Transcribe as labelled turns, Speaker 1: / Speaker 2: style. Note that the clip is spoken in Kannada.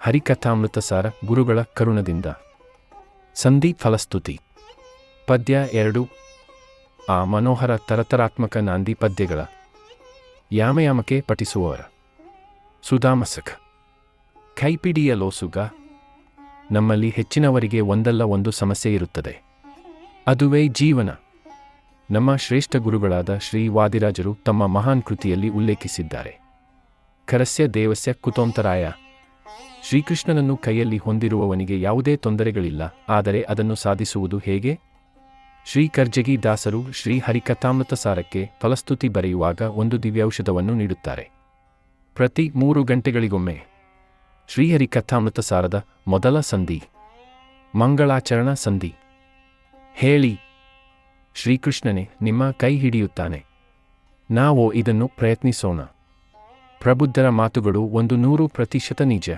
Speaker 1: ಹರಿಕಥಾಮೃತಸಾರ ಗುರುಗಳ ಕರುಣದಿಂದ. ಸಂಧಿ ಫಲಸ್ತುತಿ. ಪದ್ಯ 2. ಆ ಮನೋಹರ ತರತರಾತ್ಮಕ ನಾಂದಿ ಪದ್ಯಗಳ ಯಾಮಯಾಮಕ್ಕೆ ಪಠಿಸುವವರ ಸುಧಾಮಸಕ ಕೈಪಿಡಿಯ ಲೋಸುಗ. ನಮ್ಮಲ್ಲಿ ಹೆಚ್ಚಿನವರಿಗೆ ಒಂದಲ್ಲ ಒಂದು ಸಮಸ್ಯೆ ಇರುತ್ತದೆ. ಅದುವೇ ಜೀವನ. ನಮ್ಮ ಶ್ರೇಷ್ಠ ಗುರುಗಳಾದ ಶ್ರೀ ವಾದಿರಾಜರು ತಮ್ಮ ಮಹಾನ್ ಕೃತಿಯಲ್ಲಿ ಉಲ್ಲೇಖಿಸಿದ್ದಾರೆ. ಕರಸ್ಯ ದೇವಸ್ಯ ಕುತೋಂತರಾಯ. ಶ್ರೀಕೃಷ್ಣನನ್ನು ಕೈಯಲ್ಲಿ ಹೊಂದಿರುವವನಿಗೆ ಯಾವುದೇ ತೊಂದರೆಗಳಿಲ್ಲ, ಆದರೆ ಅದನ್ನು ಸಾಧಿಸುವುದು ಹೇಗೆ? ಶ್ರೀ ಕರ್ಜಗಿ ದಾಸರು ಶ್ರೀ ಹರಿಕಥಾಮೃತಸಾರಕ್ಕೆ ಫಲಸ್ತುತಿ ಬರೆಯುವಾಗ ಒಂದು ದಿವ್ಯೌಷಧವನ್ನು ನೀಡುತ್ತಾರೆ. ಪ್ರತಿ 3 ಗಂಟೆಗಳಿಗೊಮ್ಮೆ ಶ್ರೀಹರಿಕಥಾಮೃತಸಾರದ ಮೊದಲ ಸಂಧಿ ಮಂಗಳಾಚರಣ ಸಂಧಿ ಹೇಳಿ. ಶ್ರೀಕೃಷ್ಣನೇ ನಿಮ್ಮ ಕೈ ಹಿಡಿಯುತ್ತಾನೆ. ನಾವು ಇದನ್ನು ಪ್ರಯತ್ನಿಸೋಣ. ಪ್ರಬುದ್ಧರ ಮಾತುಗಳು 100% ನಿಜ.